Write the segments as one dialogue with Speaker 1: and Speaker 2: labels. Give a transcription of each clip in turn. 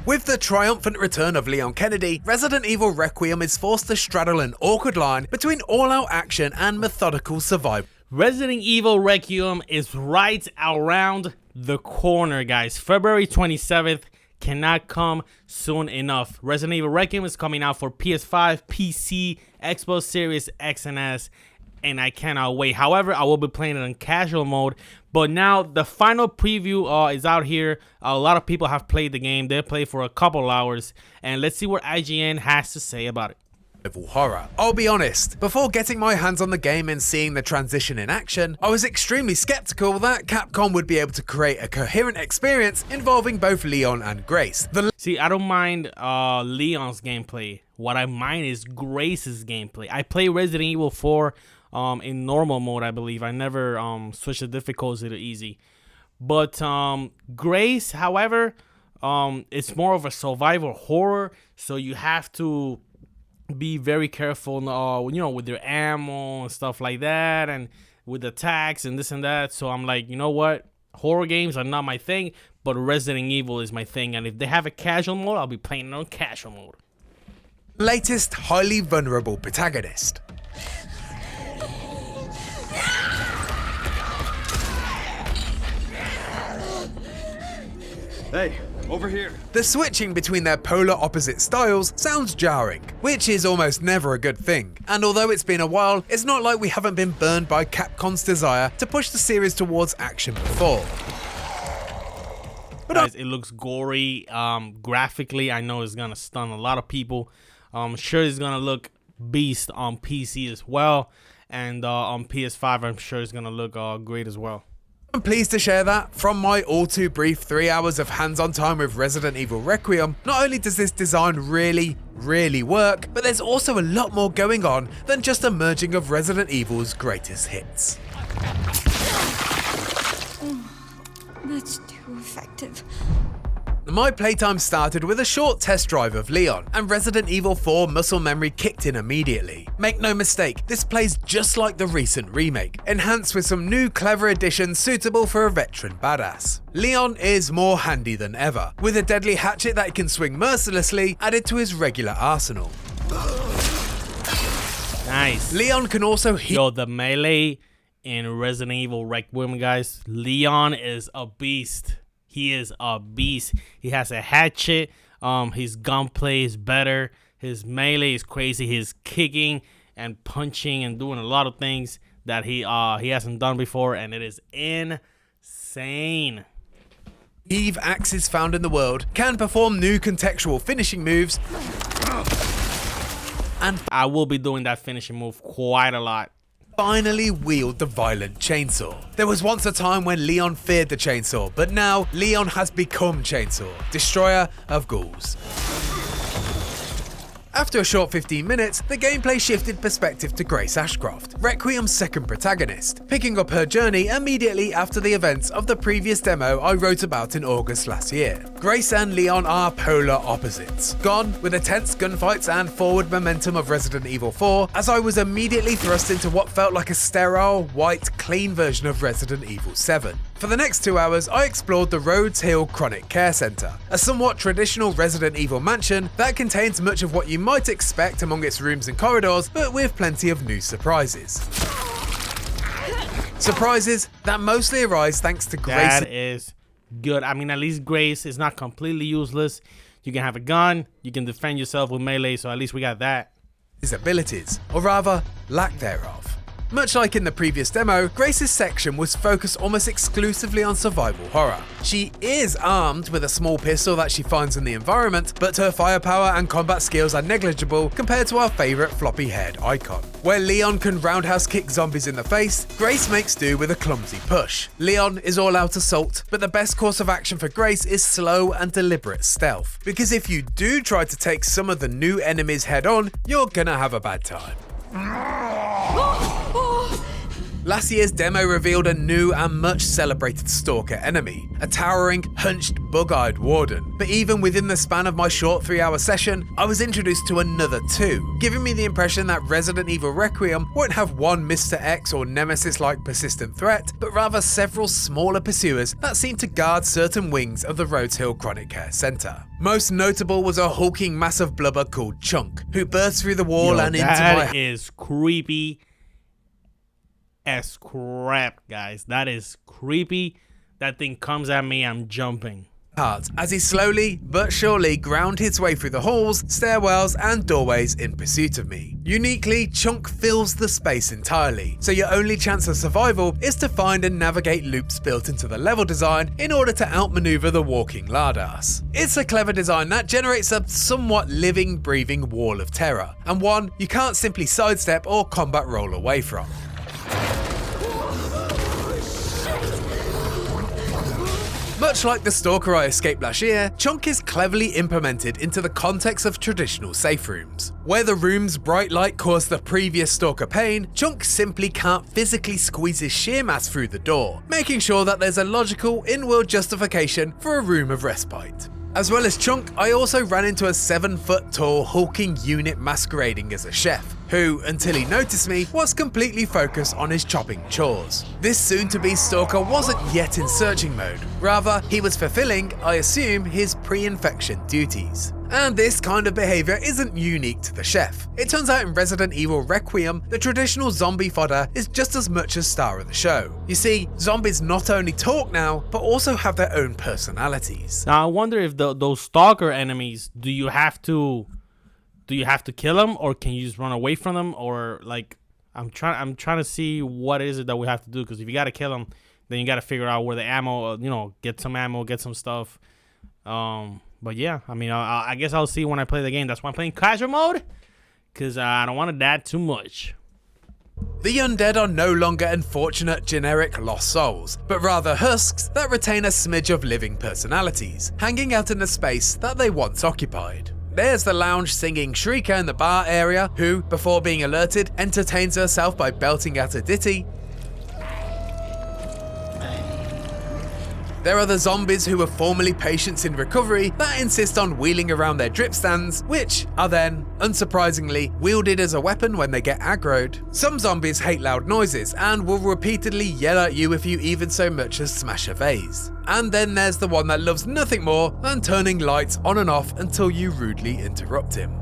Speaker 1: With the triumphant return of Leon Kennedy, Resident Evil Requiem is forced to straddle an awkward line between all-out action and methodical survival.
Speaker 2: Resident Evil Requiem is right around the corner, guys. February 27th cannot come soon enough. Resident Evil Requiem is coming out for PS5, PC, Xbox Series X and S, and I cannot wait. However, I will be playing it in casual mode. But now the final preview is out here. A lot of people have played the game. They played for a couple hours, and let's see what IGN has to say about it.
Speaker 1: Horror. I'll be honest, before getting my hands on the game and seeing the transition in action, I was extremely skeptical that Capcom would be able to create a coherent experience involving both Leon and Grace.
Speaker 2: See, I don't mind Leon's gameplay. What I mind is Grace's gameplay. I play Resident Evil 4 in normal mode, I believe. I never switched the difficulty to easy. But Grace, however, it's more of a survival horror, so you have to be very careful, you know, with your ammo and stuff like that, and with attacks and this and that. So I'm like, you know what? Horror games are not my thing, but Resident Evil is my thing. And if they have a casual mode, I'll be playing it on casual mode.
Speaker 1: Latest highly vulnerable protagonist.
Speaker 3: Hey, over here.
Speaker 1: The switching between their polar opposite styles sounds jarring, which is almost never a good thing. And although it's been a while, it's not like we haven't been burned by Capcom's desire to push the series towards action before. But
Speaker 2: guys, it looks gory. Graphically, I know it's gonna stun a lot of people. I'm sure it's gonna look beast on PC as well, and on PS5, I'm sure it's gonna look great as well.
Speaker 1: I'm pleased to share that, from my all too brief 3 hours of hands-on time with Resident Evil Requiem, not only does this design really work, but there's also a lot more going on than just a merging of Resident Evil's greatest hits.
Speaker 4: That's too effective.
Speaker 1: My playtime started with a short test drive of Leon, and Resident Evil 4 muscle memory kicked in immediately. Make no mistake, this plays just like the recent remake, enhanced with some new clever additions suitable for a veteran badass. Leon is more handy than ever, with a deadly hatchet that he can swing mercilessly added to his regular arsenal.
Speaker 2: Nice.
Speaker 1: Leon can also
Speaker 2: Yo, the melee in Resident Evil Requiem, guys, Leon is a beast. He is a beast. He has a hatchet. His gunplay is better. His melee is crazy. His kicking and punching and doing a lot of things that he hasn't done before, and it is insane.
Speaker 1: Eve axes found in the world can perform new contextual finishing moves, and
Speaker 2: I will be doing that finishing move quite a lot.
Speaker 1: Finally wield the violent chainsaw. There was once a time when Leon feared the chainsaw, but now Leon has become Chainsaw, destroyer of ghouls. After a short 15 minutes, the gameplay shifted perspective to Grace Ashcroft, Requiem's second protagonist, picking up her journey immediately after the events of the previous demo I wrote about in August last year. Grace and Leon are polar opposites, gone with the tense gunfights and forward momentum of Resident Evil 4, as I was immediately thrust into what felt like a sterile, white, clean version of Resident Evil 7. For the next 2 hours, I explored the Rhodes Hill Chronic Care Center, a somewhat traditional Resident Evil mansion that contains much of what you might expect among its rooms and corridors, but with plenty of new surprises. Surprises that mostly arise thanks to Grace.
Speaker 2: That is good. I mean, at least Grace is not completely useless. You can have a gun, you can defend yourself with melee, so at least we got that.
Speaker 1: His abilities, or rather, lack thereof. Much like in the previous demo, Grace's section was focused almost exclusively on survival horror. She is armed with a small pistol that she finds in the environment, but her firepower and combat skills are negligible compared to our favourite floppy-haired icon. Where Leon can roundhouse kick zombies in the face, Grace makes do with a clumsy push. Leon is all-out assault, but the best course of action for Grace is slow and deliberate stealth, because if you do try to take some of the new enemies head-on, you're gonna have a bad time. Last year's demo revealed a new and much celebrated stalker enemy, a towering, hunched, bug-eyed warden. But even within the span of my short 3-hour session, I was introduced to another 2, giving me the impression that Resident Evil Requiem won't have one Mr. X or Nemesis-like persistent threat, but rather several smaller pursuers that seem to guard certain wings of the Rhodes Hill Chronic Care Centre. Most notable was a hulking mass of blubber called Chunk, who burst through the wall and into my...
Speaker 2: That is creepy as crap, guys. That is creepy. That thing comes at me, I'm jumping.
Speaker 1: Heart as he slowly but surely ground his way through the halls, stairwells and doorways in pursuit of me. Uniquely, Chunk fills the space entirely, so your only chance of survival is to find and navigate loops built into the level design in order to outmaneuver the walking lardass. It's a clever design that generates a somewhat living, breathing wall of terror, and one you can't simply sidestep or combat roll away from. Much like the stalker I escaped last year, Chunk is cleverly implemented into the context of traditional safe rooms. Where the room's bright light caused the previous stalker pain, Chunk simply can't physically squeeze his sheer mass through the door, making sure that there's a logical in-world justification for a room of respite. As well as Chunk, I also ran into a 7-foot tall hulking unit masquerading as a chef, who, until he noticed me, was completely focused on his chopping chores. This soon-to-be stalker wasn't yet in searching mode, rather he was fulfilling, I assume, his pre-infection duties. And this kind of behaviour isn't unique to the chef. It turns out in Resident Evil Requiem, the traditional zombie fodder is just as much a star of the show. You see, zombies not only talk now, but also have their own personalities.
Speaker 2: Now I wonder if those stalker enemies, do you have to kill them, or can you just run away from them, or like I'm trying to see what is it that we have to do, because if you gotta kill them, then you gotta figure out where the ammo, get some ammo, get some stuff. But yeah, I mean, I guess I'll see when I play the game. That's why I'm playing casual mode, because I don't want to die too much.
Speaker 1: The undead are no longer unfortunate generic lost souls, but rather husks that retain a smidge of living personalities, hanging out in the space that they once occupied. There's the lounge singing Shrieker in the bar area, who, before being alerted, entertains herself by belting out a ditty. There are the zombies who were formerly patients in recovery that insist on wheeling around their drip stands, which are then, unsurprisingly, wielded as a weapon when they get aggroed. Some zombies hate loud noises and will repeatedly yell at you if you even so much as smash a vase. And then there's the one that loves nothing more than turning lights on and off until you rudely interrupt him.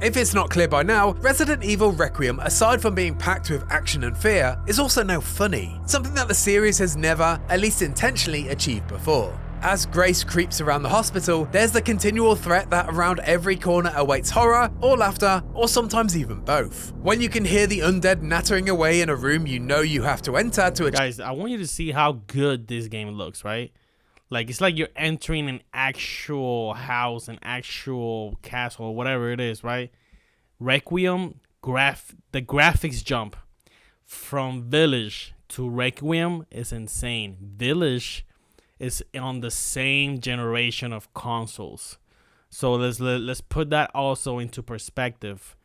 Speaker 1: If it's not clear by now, Resident Evil Requiem, aside from being packed with action and fear, is also now funny, something that the series has never, at least intentionally, achieved before. As Grace creeps around the hospital, there's the continual threat that around every corner awaits horror, or laughter, or sometimes even both. When you can hear the undead nattering away in a room you know you have to enter to...
Speaker 2: Guys, I want you to see how good this game looks, right? Like, it's like you're entering an actual house, an actual castle, whatever it is, right? Requiem, the graphics jump from Village to Requiem is insane. Village is on the same generation of consoles. So let's put that also into perspective.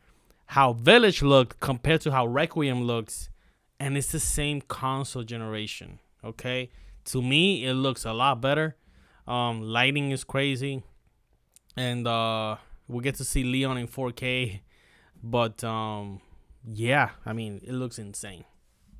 Speaker 2: How Village looked compared to how Requiem looks, and it's the same console generation, okay? To me, it looks a lot better. Lighting is crazy. And we get to see Leon in 4K. But, yeah, I mean, it looks insane.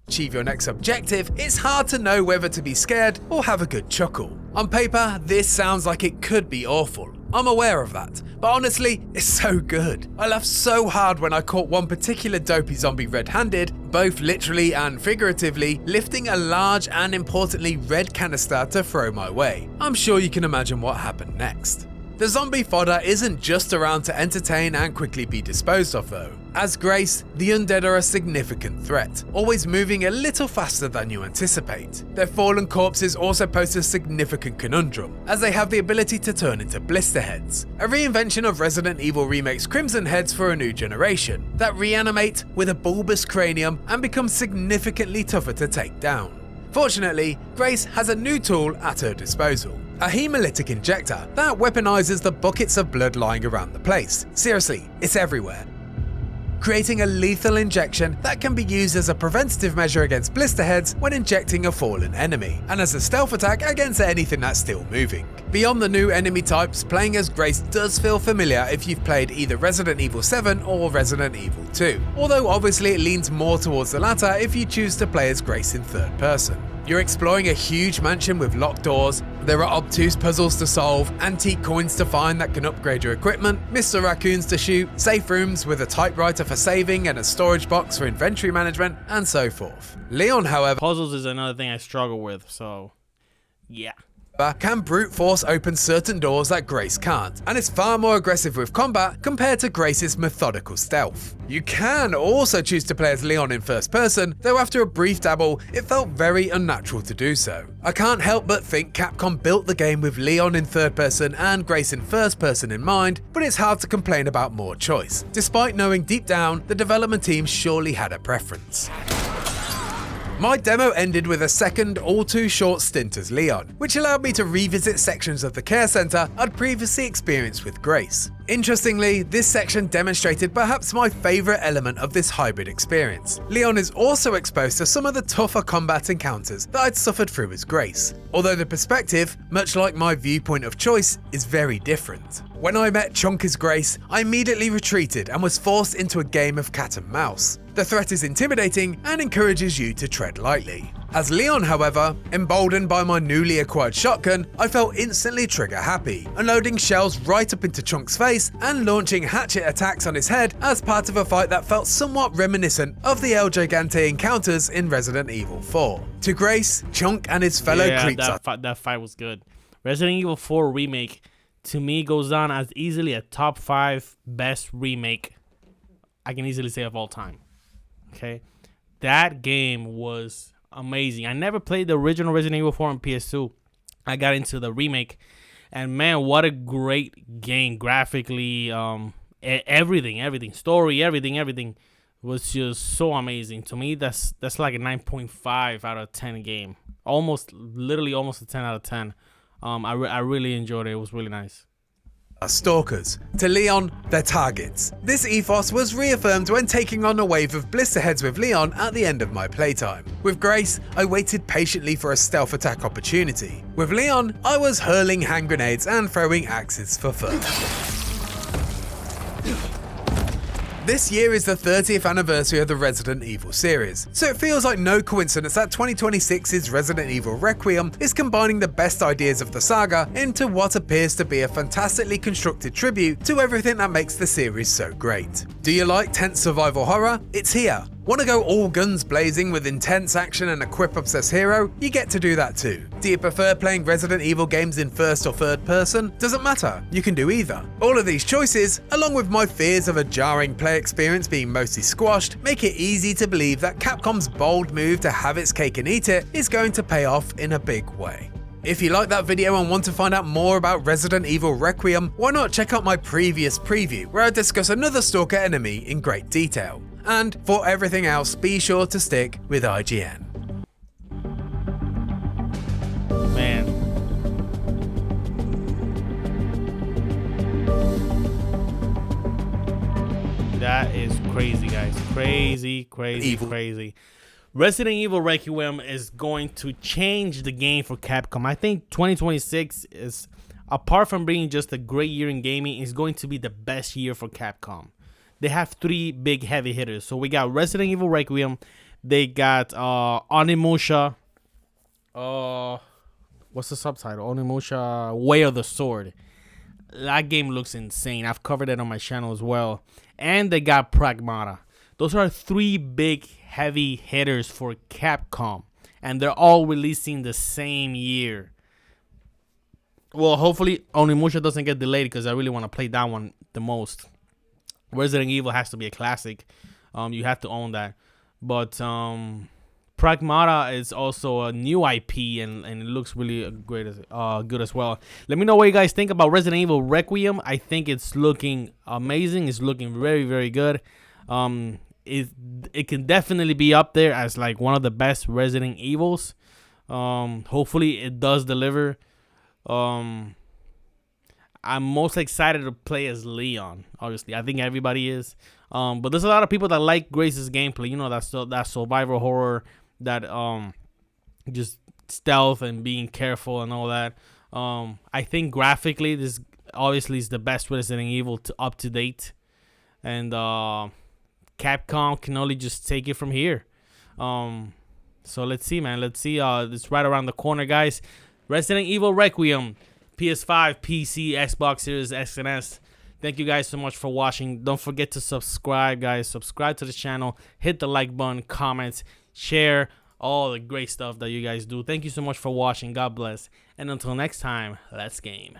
Speaker 1: Achieve your next objective, it's hard to know whether to be scared or have a good chuckle. On paper, this sounds like it could be awful. I'm aware of that, but honestly, it's so good. I laughed so hard when I caught one particular dopey zombie red-handed, both literally and figuratively, lifting a large and importantly red canister to throw my way. I'm sure you can imagine what happened next. The zombie fodder isn't just around to entertain and quickly be disposed of though. As Grace, the undead are a significant threat, always moving a little faster than you anticipate. Their fallen corpses also pose a significant conundrum, as they have the ability to turn into blister heads, a reinvention of Resident Evil Remake's Crimson Heads for a new generation, that reanimate with a bulbous cranium and become significantly tougher to take down. Fortunately, Grace has a new tool at her disposal. a hemolytic injector that weaponizes the buckets of blood lying around the place. Seriously, it's everywhere. Creating a lethal injection that can be used as a preventative measure against blisterheads when injecting a fallen enemy, and as a stealth attack against anything that's still moving. Beyond the new enemy types, playing as Grace does feel familiar if you've played either Resident Evil 7 or Resident Evil 2, although obviously it leans more towards the latter if you choose to play as Grace in third person. You're exploring a huge mansion with locked doors, there are obtuse puzzles to solve, antique coins to find that can upgrade your equipment, Mr. Raccoons to shoot, safe rooms with a typewriter for saving and a storage box for inventory management, and so forth. Leon, however,
Speaker 2: Puzzles is another thing I struggle with, so yeah.
Speaker 1: can brute force open certain doors that Grace can't, and is far more aggressive with combat compared to Grace's methodical stealth. You can also choose to play as Leon in first person, though after a brief dabble, it felt very unnatural to do so. I can't help but think Capcom built the game with Leon in third person and Grace in first person in mind, but it's hard to complain about more choice, despite knowing deep down the development team surely had a preference. My demo ended with a second, all too short stint as Leon, which allowed me to revisit sections of the care center I'd previously experienced with Grace. Interestingly, this section demonstrated perhaps my favourite element of this hybrid experience. Leon is also exposed to some of the tougher combat encounters that I'd suffered through as Grace, although the perspective, much like my viewpoint of choice, is very different. When I met Chunk as Grace, I immediately retreated and was forced into a game of cat and mouse. The threat is intimidating and encourages you to tread lightly. As Leon, however, emboldened by my newly acquired shotgun, I felt instantly trigger happy, unloading shells right up into Chunk's face and launching hatchet attacks on his head as part of a fight that felt somewhat reminiscent of the El Gigante encounters in Resident Evil 4. To Grace, Chunk and his fellow creeps
Speaker 2: that fight was good. Resident Evil 4 Remake, to me, goes down as easily a top 5 best remake I can easily say of all time. Okay, that game was amazing. I never played the original Resident Evil 4 on PS2. I got into the remake, and man, what a great game graphically. Everything, story, everything was just so amazing. To me, that's like a 9.5 out of 10 game. Literally almost a 10 out of 10. I really enjoyed it. It was really nice.
Speaker 1: Stalkers. To Leon, they're targets. This ethos was reaffirmed when taking on a wave of blisterheads with Leon at the end of my playtime. With Grace, I waited patiently for a stealth attack opportunity. With Leon, I was hurling hand grenades and throwing axes for fun. This year is the 30th anniversary of the Resident Evil series, so it feels like no coincidence that 2026's Resident Evil Requiem is combining the best ideas of the saga into what appears to be a fantastically constructed tribute to everything that makes the series so great. Do you like tense survival horror? It's here. Want to go all guns blazing with intense action and a quip-obsessed hero? You get to do that too. Do you prefer playing Resident Evil games in first or third person? Doesn't matter, you can do either. All of these choices, along with my fears of a jarring play experience being mostly squashed, make it easy to believe that Capcom's bold move to have its cake and eat it is going to pay off in a big way. If you like that video and want to find out more about Resident Evil Requiem, why not check out my previous preview where I discuss another Stalker enemy in great detail. And for everything else, be sure to stick with IGN.
Speaker 2: Man. That is crazy, guys. Crazy. Resident Evil Requiem is going to change the game for Capcom. I think 2026 is, apart from being just a great year in gaming, is going to be the best year for Capcom. They have 3 big heavy hitters. So we got Resident Evil Requiem. They got Onimusha. What's the subtitle? Onimusha Way of the Sword. That game looks insane. I've covered it on my channel as well. And they got Pragmata. Those are 3 big heavy hitters for Capcom. And they're all releasing the same year. Well, hopefully Onimusha doesn't get delayed because I really want to play that one the most. Resident Evil has to be a classic. You have to own that. But Pragmata is also a new IP and it looks really great, good as well. Let me know what you guys think about Resident Evil Requiem. I think it's looking amazing. It's looking very, very good. It can definitely be up there as like one of the best Resident Evils. Hopefully it does deliver. I'm most excited to play as Leon. Obviously, I think everybody is. But there's a lot of people that like Grace's gameplay. You know, that survival horror, that just stealth and being careful and all that. I think graphically, this obviously is the best Resident Evil up to date, and Capcom can only just take it from here. So let's see, man. Let's see. It's right around the corner, guys. Resident Evil Requiem, PS5, PC, Xbox Series X and S. Thank you guys so much for watching. Don't forget to subscribe, guys. Subscribe to the channel. Hit the like button, comments, share, all the great stuff that you guys do. Thank you so much for watching. God bless. And until next time, let's game.